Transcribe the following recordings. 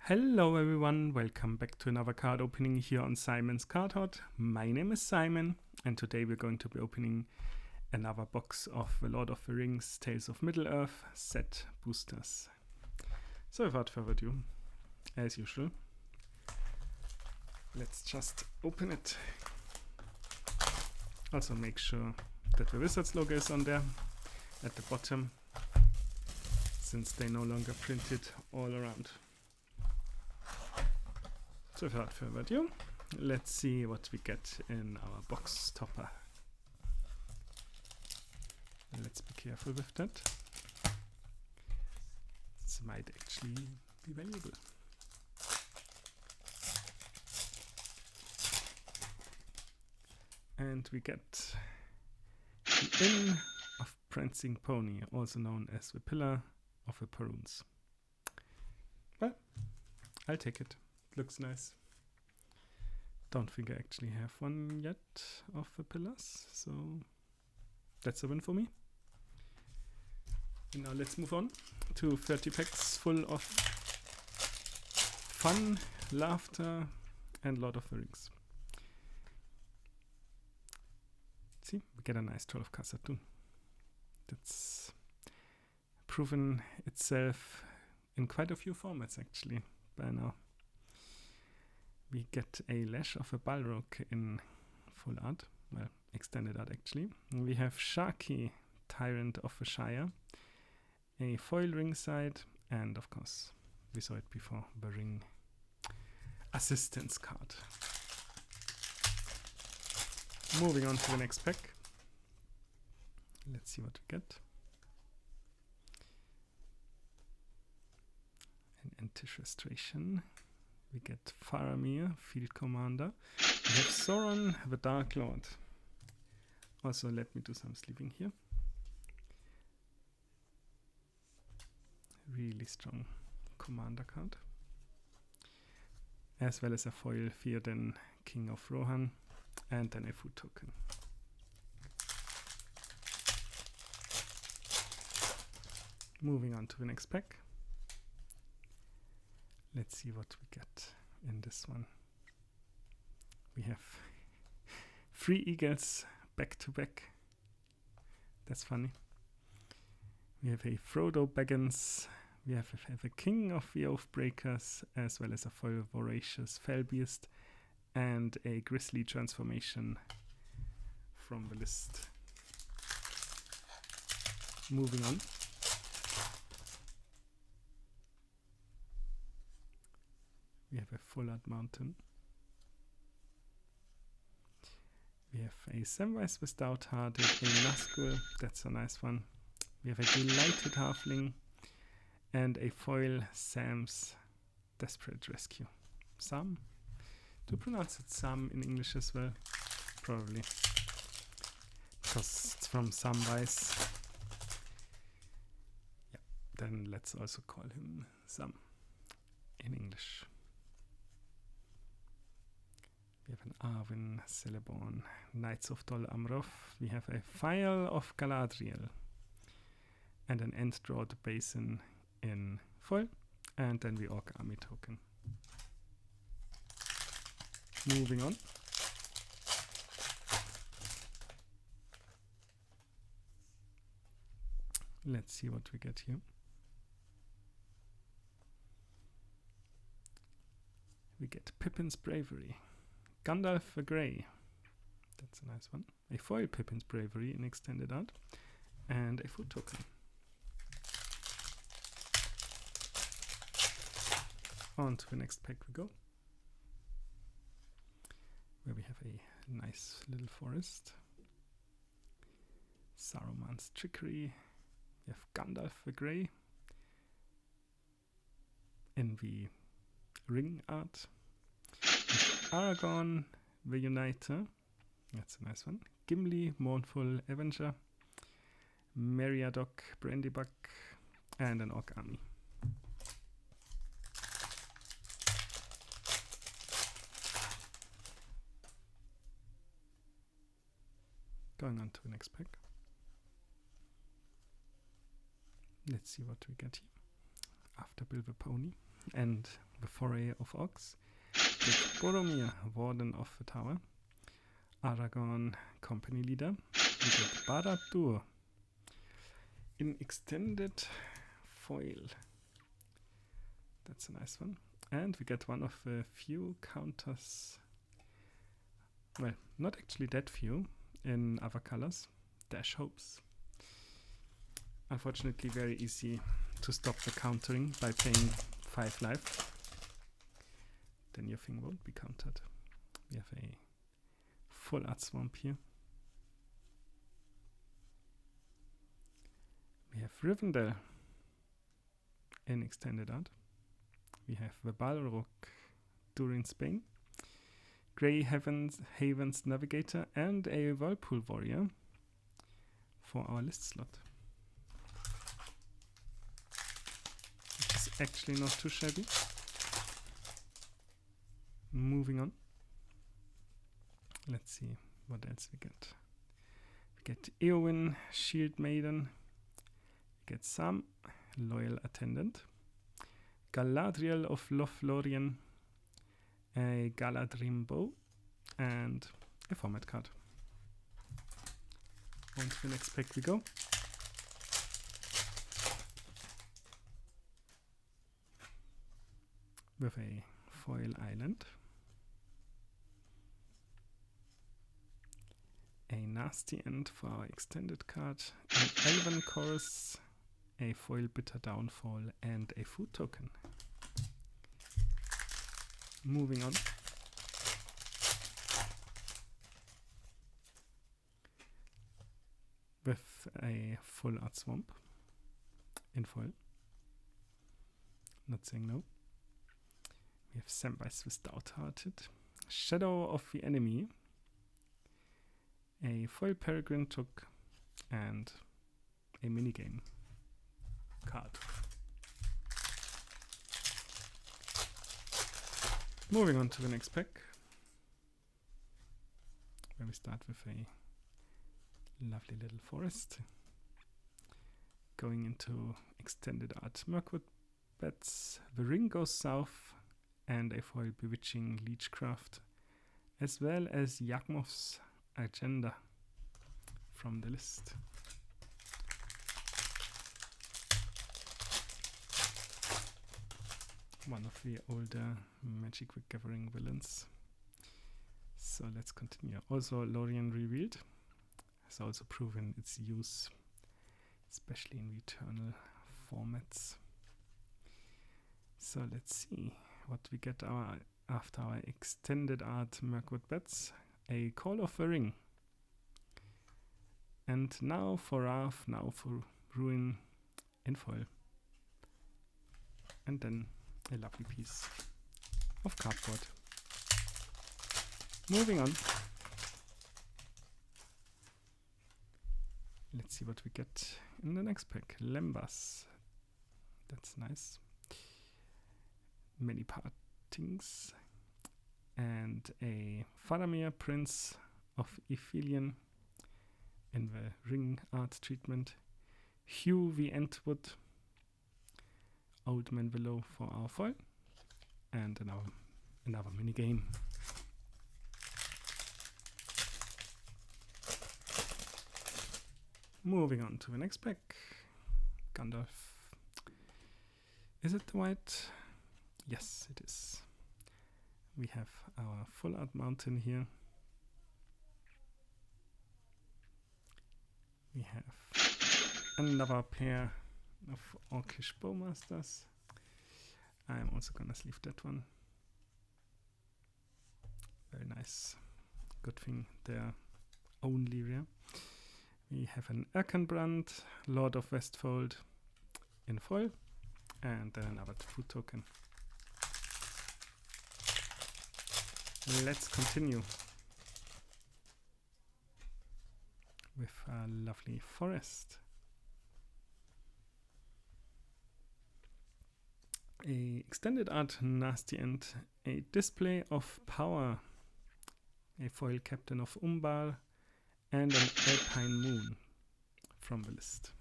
Hello everyone, welcome back to another card opening here on Simon's Card Hut. My name is Simon and today we're going to be opening another box of The Lord of the Rings Tales of Middle-earth set boosters. So without further ado, as usual, let's just open it. Also make sure that the Wizards logo is on there at the bottom, since they no longer print it all around. So without further ado, let's see what we get in our box topper. Let's be careful with that. This might actually be valuable. And we get the Inn of Prancing Pony, also known as the Pillar of the Perrunes. Well, I'll take it. Looks nice. Don't think I actually have one yet of the pillars, so that's a win for me. And now let's move on to 30 packs full of fun, laughter, and Lord of the Rings. See, we get a nice Troll of Khazad-dûm. That's proven itself in quite a few formats actually by now. We get a Lash of a Balrog in full art, well, extended art actually. We have Sharky, Tyrant of the Shire, a foil ringside, and of course, we saw it before, the ring assistance card. Moving on to the next pack. Let's see what we get. An Anti-Frustration. We get Faramir, Field Commander. We have Sauron, the Dark Lord. Also, let me do some sleeving here. Really strong commander card. As well as a foil Theoden, King of Rohan, and then a food token. Moving on to the next pack. Let's see what we get in this one. We have 3 eagles back to back. That's funny. We have a Frodo Baggins. We have a King of the Oathbreakers, as well as a foil Voracious Fellbeast, and a Grizzly transformation from the list. Moving on. We have a Full Art Mountain. We have a Samwise the Stout-Hearted, a Nazgul, that's a nice one. We have a Delighted Halfling, and a foil Sam's Desperate Rescue. Sam? Do you pronounce it Sam in English as well? Probably. Because it's from Samwise. Yeah, then let's also call him Sam in English. We have an Arwen, Celeborn, Knights of Dol Amroth. We have a Phial of Galadriel and an End-Drawed Basin in foil, and then the Orc Army token. Moving on. Let's see what we get here. We get Pippin's Bravery. Gandalf the Grey, that's a nice one. A foil Pippin's Bravery in extended art, and a food token. On to the next pack we go, where we have a nice little forest. Saruman's Trickery. We have Gandalf the Grey in the ring art. Aragorn, the Uniter, that's a nice one. Gimli, Mournful Avenger, Meriadoc, Brandybuck, and an Orc Army. Going on to the next pack. Let's see what we get here. After Bill the Pony. And the Foray of Ox. We get Boromir, Warden of the Tower. Aragorn, Company Leader. We get Barad-dûr in extended foil. That's a nice one. And we get one of the few counters, well, not actually that few, in other colors. Dash Hopes. Unfortunately, very easy to stop the countering by paying 5 life. Then your thing won't be countered. We have a full art swamp here. We have Rivendell in extended art. We have the Balrog Durin Spain, Grey Haven's Navigator, and a Whirlpool Warrior for our list slot. Which is actually not too shabby. Moving on. Let's see what else we get. We get Eowyn, Shield Maiden. We get Sam, Loyal Attendant. Galadriel of Lothlórien, a Galadrim Bow, and a format card. On to the next pack we go. With a foil island. A nasty end for our extended card. An Elven Chorus, a foil Bitter Downfall, and a food token. Moving on. With a full art swamp in foil. Not saying no. We have Samwise the Stout-Hearted, Shadow of the Enemy, a foil Peregrine Took, and a minigame card. Moving on to the next pack, where we start with a lovely little forest. Going into extended art Mirkwood Bats, The Ring Goes South, and a foil Bewitching Leechcraft, as well as Yawgmoth's Agenda from the list. One of the older Magic the Gathering villains. So let's continue. Also, Lorien Revealed has also proven its use, especially in Returnal formats. So let's see what we get after our extended art Mirkwood Bats. A Call of the Ring. And now for Wrath, now for Ruin in foil. And then a lovely piece of cardboard. Moving on. Let's see what we get in the next pack. Lembas. That's nice. Many partings. And a Faramir, Prince of Ithilien in the ring art treatment. Hugh the Entwood, Old Man Below for our foil, and another minigame. Moving on to the next pack. Gandalf. Is it the white? Yes, it is. We have our full art mountain here. We have another pair of Orcish Bowmasters. I'm also gonna sleeve that one. Very nice. Good thing they're only rare. We have an Erkenbrand, Lord of Westfold in foil, and then another food token. Let's continue with a lovely forest. A extended art nasty end, a display of power, a foil Captain of Umbar, and an Alpine Moon from the list.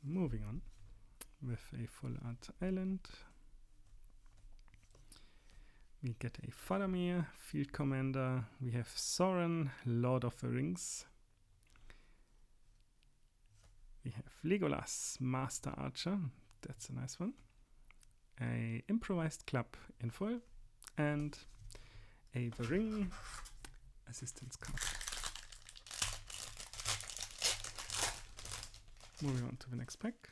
Moving on with a full art island. We get a Faramir, Field Commander. We have Sauron, Lord of the Rings. We have Legolas, Master Archer. That's a nice one. A improvised club in foil. And a The Ring assistance card. Moving on to the next pack.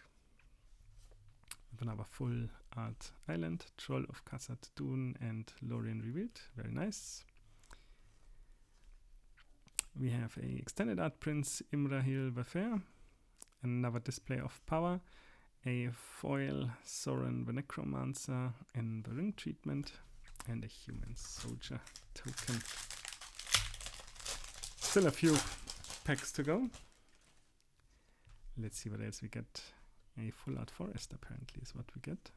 With another full art island. Troll of Khazad Dûn and Lorien Revealed. Very nice. We have a extended art Prince Imrahil the Fair. Another display of power. A foil Sauron the Necromancer in the ring treatment. And a human soldier token. Still a few packs to go. Let's see what else we get. A full art forest apparently is what we get.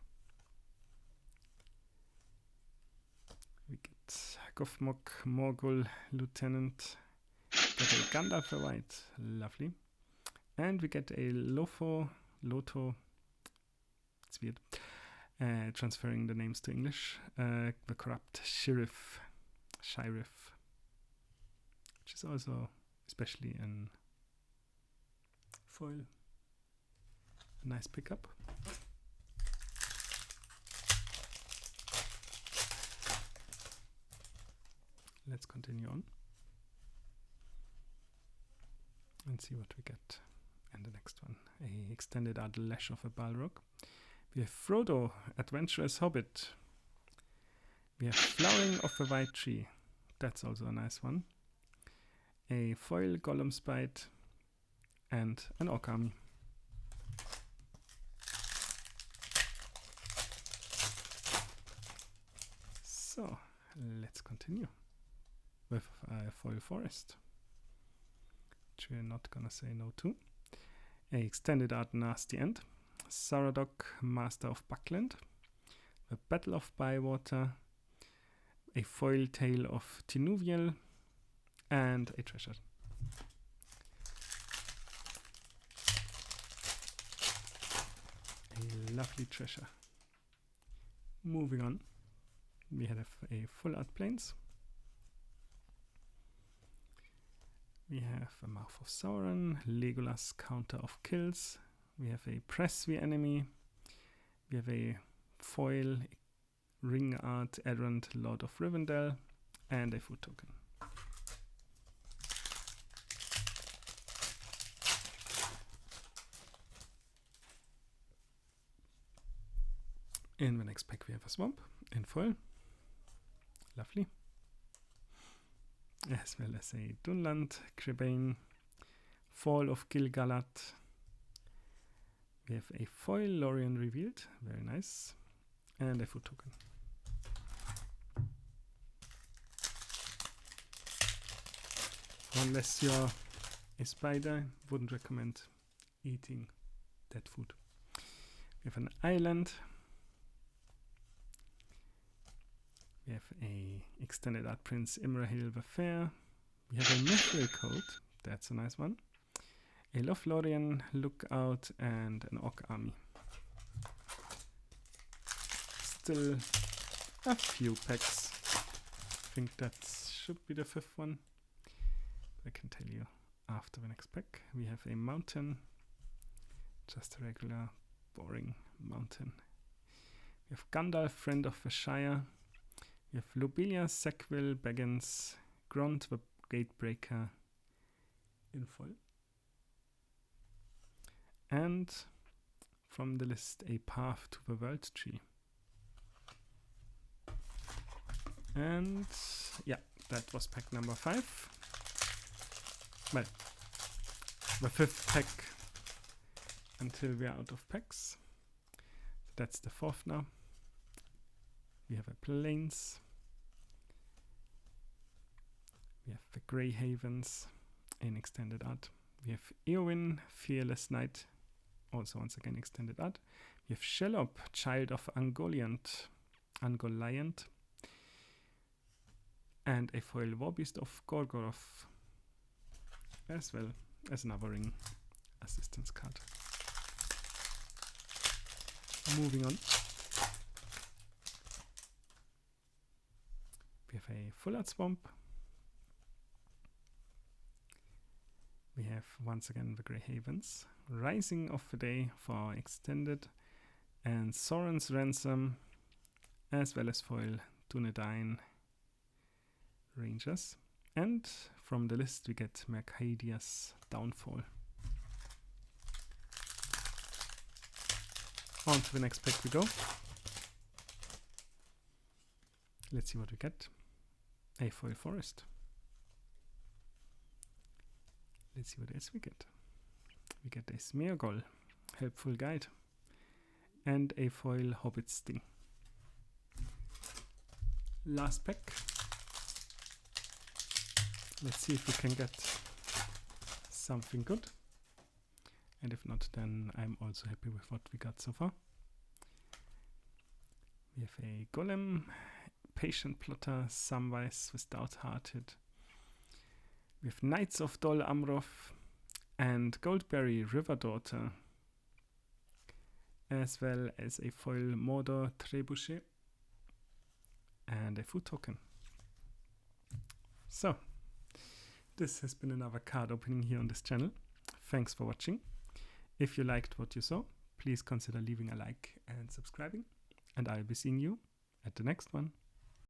We get Gothmog, Morgul, Lieutenant. Get a Gandalf the White. Lovely. And we get a Loto. It's weird. Transferring the names to English. The Corrupt Sheriff. Which is also, especially in foil, a nice pickup. Let's continue on and see what we get in the next one. A extended art Lash of a Balrog. We have Frodo, Adventurous Hobbit. We have Flowering of the White Tree. That's also a nice one. A foil Gollum Spite and an Orc Army. So, let's continue with a foil forest, which we're not gonna say no to. A extended art Nasty End. Saradoc, Master of Buckland. The Battle of Bywater. A foil Tale of Tinuviel. And a treasure. A lovely treasure. Moving on. We have a full art Plains. We have a Mouth of Sauron, Legolas, Counter of Kills. We have a Press the Enemy. We have a foil Ring Art Errant, Lord of Rivendell, and a food token. In the next pack we have a Swamp in foil. Lovely. As well as a Dunland, Crebain, Fall of Gil-galad. We have a foil Lorien Revealed, very nice, and a food token. Unless you're a spider, wouldn't recommend eating that food. We have an island. We have a extended art Prince Imrahil the Fair. We have a Mithril Code, that's a nice one. A Lothlorien, Lookout, and an Orc Army. Still a few packs. I think that should be the fifth one. I can tell you after the next pack. We have a mountain, just a regular, boring mountain. We have Gandalf, Friend of the Shire. We have Lobelia, Sackville, Baggins, Grond, the Gatebreaker in foil. And from the list, a Path to the World Tree. And yeah, that was pack number 5. Well, the 5th pack until we are out of packs. So that's the 4th now. We have a Plains. We have the Grey Havens in extended art. We have Eowyn, Fearless Knight, also once again extended art. We have Shelob, Child of Ungoliant, and a foil Warbeast of Gorgoroth, as well as another ring assistance card. Moving on. We have a Full Art Swamp. We have once again the Grey Havens, Rising of the Day for extended, and Soren's Ransom, as well as foil Dunedain Rangers. And from the list we get Mercadia's Downfall. On to the next pack we go. Let's see what we get. A foil Forest. Let's see what else we get. We get a Smeargol, Helpful Guide, and a foil Hobbit Sting. Last pack. Let's see if we can get something good. And if not, then I'm also happy with what we got so far. We have a Golem, Patient Plotter, Samwise with Stout-Hearted. We have Knights of Dol Amroth and Goldberry River Daughter, as well as a foil Mordor Trebuchet and a food token. So, this has been another card opening here on this channel. Thanks for watching. If you liked what you saw, please consider leaving a like and subscribing, and I'll be seeing you at the next one.